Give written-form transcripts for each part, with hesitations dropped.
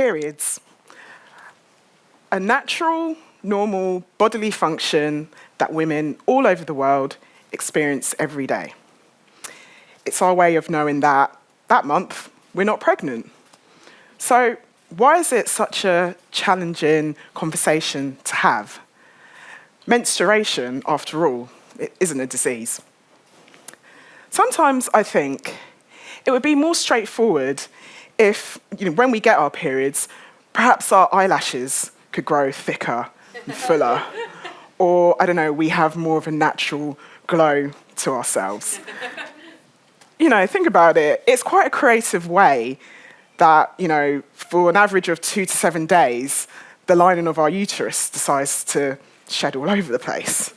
Periods. A natural, normal bodily function that women all over the world experience every day. It's our way of knowing that month we're not pregnant. So why is it such a challenging conversation to have? Menstruation, after all, it isn't a disease. Sometimes I think it would be more straightforward if, when we get our periods, perhaps our eyelashes could grow thicker and fuller. Or, we have more of a natural glow to ourselves. Think about it. It's quite a creative way that, for an average of 2 to 7 days, the lining of our uterus decides to shed all over the place.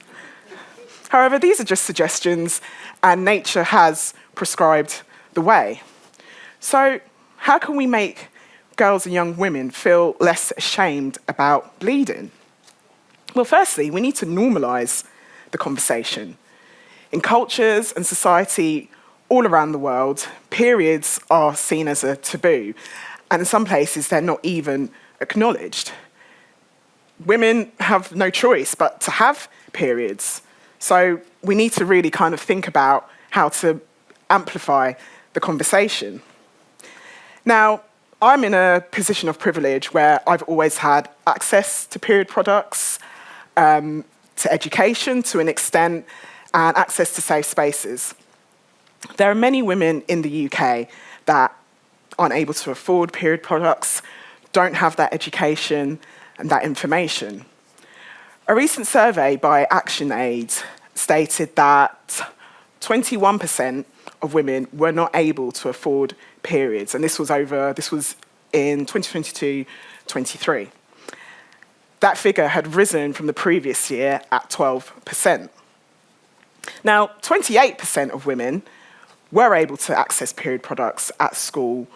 However, these are just suggestions, and nature has prescribed the way. So how can we make girls and young women feel less ashamed about bleeding? Well, firstly, we need to normalise the conversation. In cultures and society all around the world, periods are seen as a taboo, and in some places they're not even acknowledged. Women have no choice but to have periods, so we need to really kind of think about how to amplify the conversation. Now, I'm in a position of privilege where I've always had access to period products, to education to an extent, and access to safe spaces. There are many women in the UK that aren't able to afford period products, don't have that education and that information. A recent survey by ActionAid stated that 21% of women were not able to afford periods, and this was in 2022-23. That figure had risen from the previous year at 12%. Now, 28% of women were able to access period products at school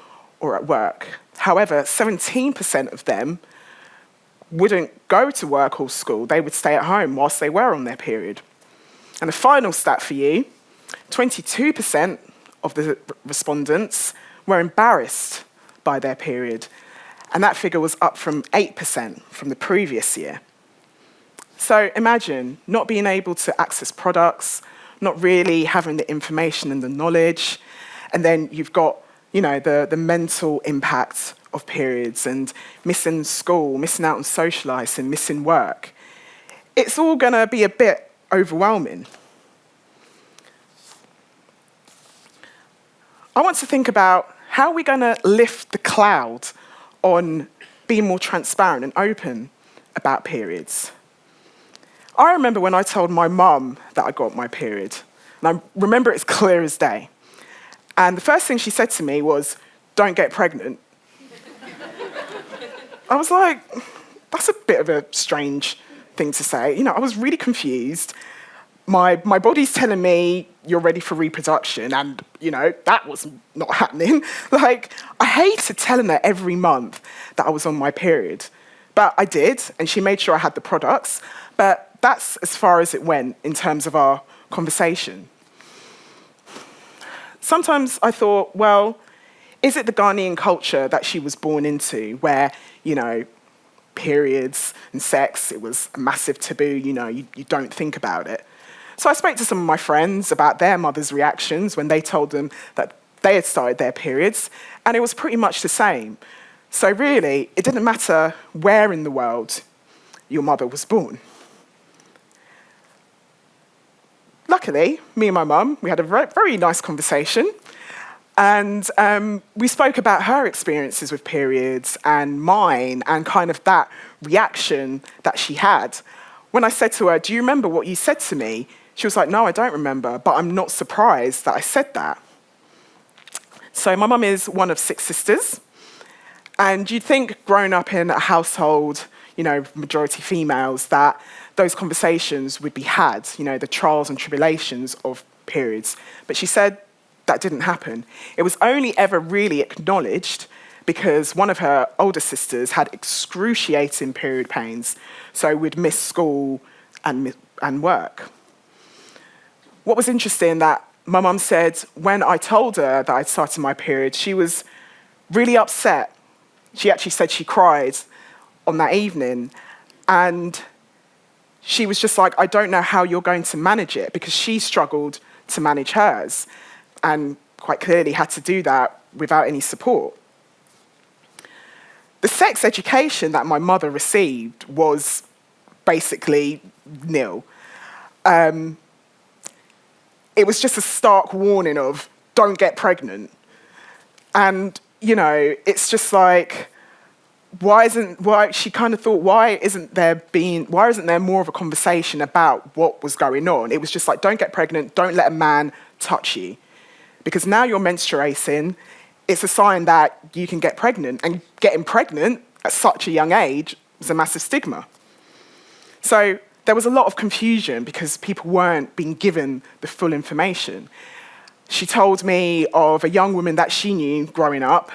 or at work. However, 17% of them wouldn't go to work or school. They would stay at home whilst they were on their period. And the final stat for you, 22% of the respondents were embarrassed by their period, and that figure was up from 8% from the previous year. So imagine not being able to access products, not really having the information and the knowledge, and then you've got, the mental impact of periods and missing school, missing out on socialising, missing work. It's all going to be a bit overwhelming. I want to think about how we're going to lift the cloud on being more transparent and open about periods. I remember when I told my mum that I got my period, and I remember it as clear as day. And the first thing she said to me was, "Don't get pregnant." I was like, that's a bit of a strange thing to say. I was really confused. My body's telling me you're ready for reproduction, and, that was not happening. I hated telling her every month that I was on my period. But I did, and she made sure I had the products. But that's as far as it went in terms of our conversation. Sometimes I thought, well, is it the Ghanaian culture that she was born into where, periods and sex, it was a massive taboo, you don't think about it. So I spoke to some of my friends about their mothers' reactions when they told them that they had started their periods, and it was pretty much the same. So really, it didn't matter where in the world your mother was born. Luckily, me and my mum, we had a very, very nice conversation, and we spoke about her experiences with periods and mine and kind of that reaction that she had. When I said to her, "Do you remember what you said to me?" She was like, "No, I don't remember, but I'm not surprised that I said that." So my mum is one of 6 sisters, and you'd think growing up in a household, majority females, that those conversations would be had, the trials and tribulations of periods. But she said that didn't happen. It was only ever really acknowledged because one of her older sisters had excruciating period pains, so would miss school and work. What was interesting that my mum said when I told her that I'd started my period, she was really upset. She actually said she cried on that evening, and she was just like, I don't know how you're going to manage it, because she struggled to manage hers and quite clearly had to do that without any support. The sex education that my mother received was basically nil. It was just a stark warning of, don't get pregnant. And, you know, it's just like, she kind of thought, why isn't there more of a conversation about what was going on? It was just like, don't get pregnant, don't let a man touch you. Because now you're menstruating, it's a sign that you can get pregnant. And getting pregnant at such a young age was a massive stigma. So there was a lot of confusion because people weren't being given the full information. She told me of a young woman that she knew growing up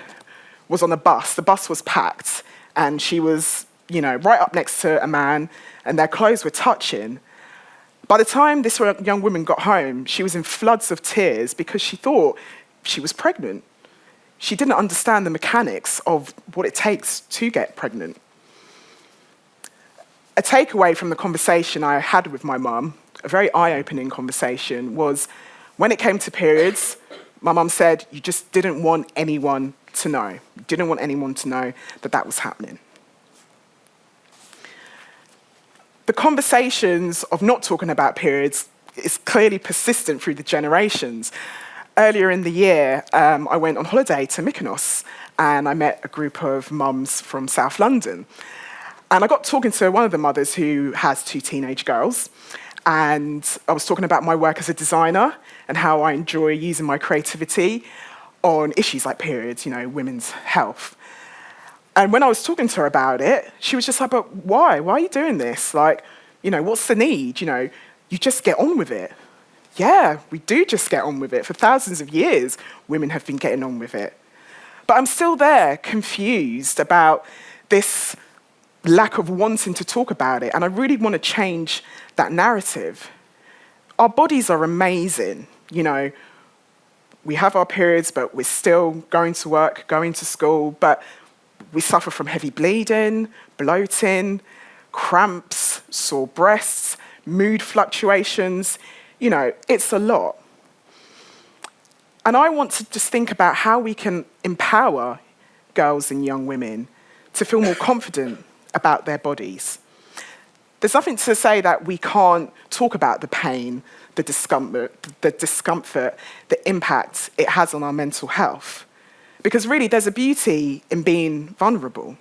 was on a bus. The bus was packed, and she was, you know, right up next to a man, and their clothes were touching. By the time this young woman got home, she was in floods of tears because she thought she was pregnant. She didn't understand the mechanics of what it takes to get pregnant. A takeaway from the conversation I had with my mum, a very eye-opening conversation, was when it came to periods, my mum said, you just didn't want anyone to know. You didn't want anyone to know that that was happening. The conversations of not talking about periods is clearly persistent through the generations. Earlier in the year, I went on holiday to Mykonos, and I met a group of mums from South London. And I got talking to one of the mothers who has 2 teenage girls, and I was talking about my work as a designer and how I enjoy using my creativity on issues like periods, you know, women's health. And when I was talking to her about it, she was just like, but why? Why are you doing this? Like, you know, what's the need? You know, you just get on with it. Yeah, we do just get on with it. For thousands of years, women have been getting on with it. But I'm still there, confused about this lack of wanting to talk about it. And I really want to change that narrative. Our bodies are amazing. You know, we have our periods, but we're still going to work, going to school, but we suffer from heavy bleeding, bloating, cramps, sore breasts, mood fluctuations. You know, it's a lot. And I want to just think about how we can empower girls and young women to feel more confident about their bodies. There's nothing to say that we can't talk about the pain, the discomfort, the impact it has on our mental health. Because really, there's a beauty in being vulnerable.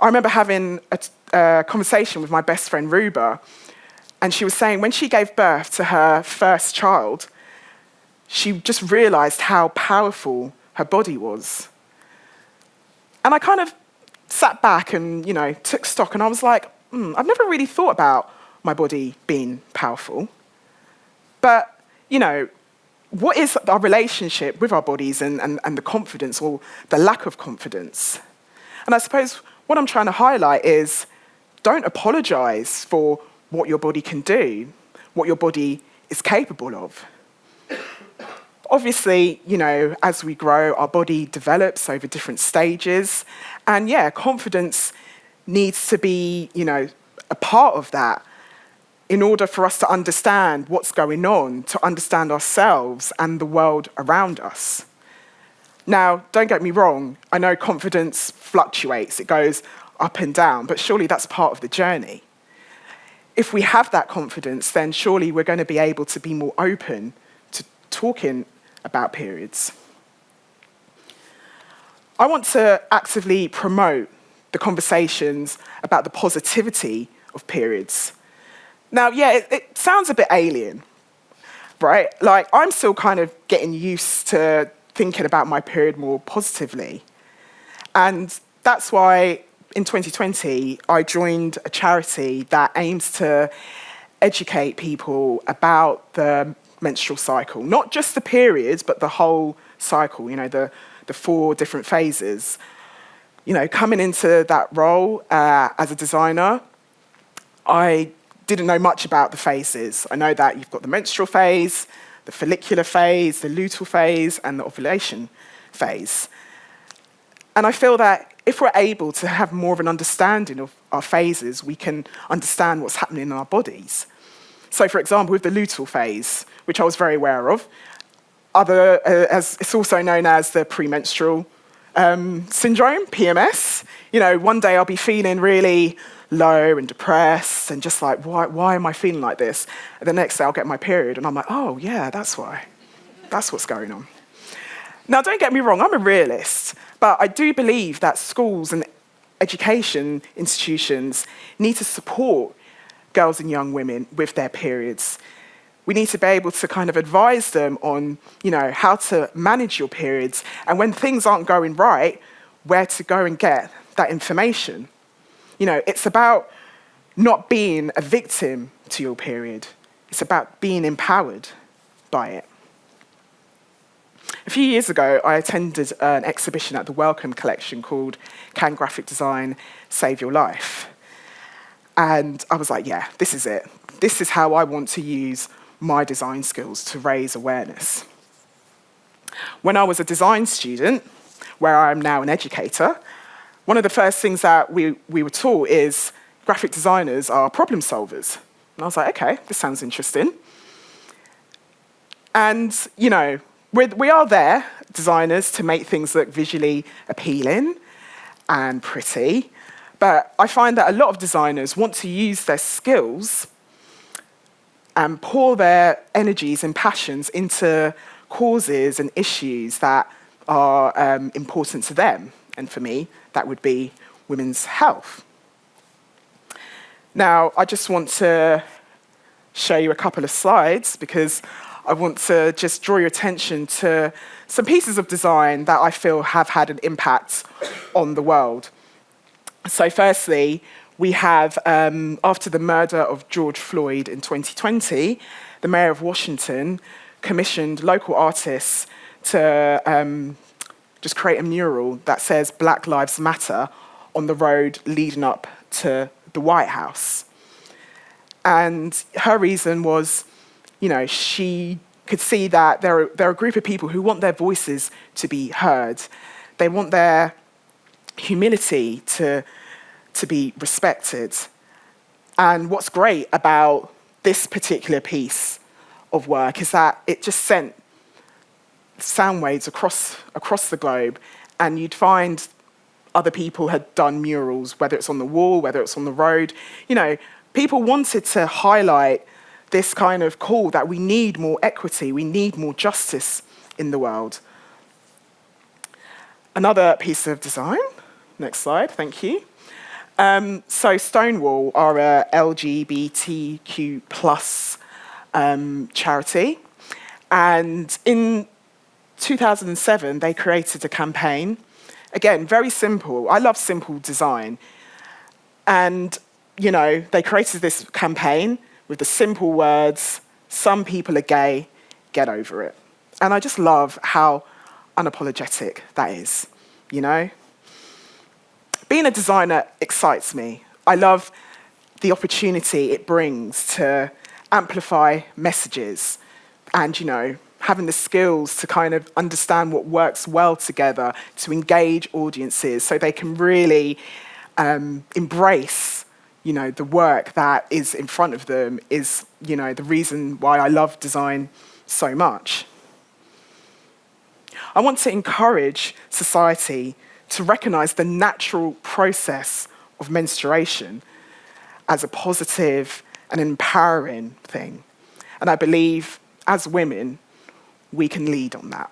I remember having a conversation with my best friend, Ruba, and she was saying when she gave birth to her first child, she just realized how powerful her body was. And I kind of sat back and, you know, took stock, and I was like, I've never really thought about my body being powerful. But, you know, what is our relationship with our bodies and the confidence or the lack of confidence? And I suppose what I'm trying to highlight is don't apologize for what your body can do, what your body is capable of. Obviously, you know, as we grow, our body develops over different stages. And yeah, confidence needs to be, you know, a part of that in order for us to understand what's going on, to understand ourselves and the world around us. Now, don't get me wrong, I know confidence fluctuates, it goes up and down, but surely that's part of the journey. If we have that confidence, then surely we're going to be able to be more open to talking about periods. I want to actively promote the conversations about the positivity of periods. Now, yeah, it sounds a bit alien, right? Like, I'm still kind of getting used to thinking about my period more positively. And that's why in 2020, I joined a charity that aims to educate people about the menstrual cycle, not just the periods, but the whole cycle, you know, the 4 different phases. You know, coming into that role as a designer, I didn't know much about the phases. I know that you've got the menstrual phase, the follicular phase, the luteal phase, and the ovulation phase. And I feel that if we're able to have more of an understanding of our phases, we can understand what's happening in our bodies. So, for example, with the luteal phase, which I was very aware of, as it's also known as the premenstrual syndrome, PMS. You know, one day I'll be feeling really low and depressed and just like, why am I feeling like this? And the next day I'll get my period and I'm like, oh yeah, that's why. That's what's going on. Now, don't get me wrong, I'm a realist, but I do believe that schools and education institutions need to support girls and young women with their periods. We need to be able to kind of advise them on, you know, how to manage your periods, and when things aren't going right, where to go and get that information. You know, it's about not being a victim to your period. It's about being empowered by it. A few years ago, I attended an exhibition at the Wellcome Collection called Can Graphic Design Save Your Life? And I was like, yeah, this is it. This is how I want to use my design skills to raise awareness. When I was a design student, where I am now an educator, one of the first things that we were taught is graphic designers are problem solvers. And I was like, okay, this sounds interesting. And, you know, we are there, designers, to make things look visually appealing and pretty. But I find that a lot of designers want to use their skills and pour their energies and passions into causes and issues that are important to them. And for me, that would be women's health. Now, I just want to show you a couple of slides because I want to just draw your attention to some pieces of design that I feel have had an impact on the world. So firstly, we have, after the murder of George Floyd in 2020, the Mayor of Washington commissioned local artists to just create a mural that says Black Lives Matter on the road leading up to the White House. And her reason was, you know, she could see that there are a group of people who want their voices to be heard. They want their humility to be respected. And what's great about this particular piece of work is that it just sent sound waves across the globe, and you'd find other people had done murals, whether it's on the wall, whether it's on the road. You know, people wanted to highlight this kind of call that we need more equity, we need more justice in the world. Another piece of design, next slide, thank you. So Stonewall are a LGBTQ plus charity, and in 2007 they created a campaign. Again, very simple. I love simple design. And, you know, they created this campaign with the simple words, "Some people are gay, get over it." And I just love how unapologetic that is, you know? Being a designer excites me. I love the opportunity it brings to amplify messages and, you know, having the skills to kind of understand what works well together to engage audiences so they can really embrace, you know, the work that is in front of them is, you know, the reason why I love design so much. I want to encourage society to recognise the natural process of menstruation as a positive and empowering thing. And I believe, as women, we can lead on that.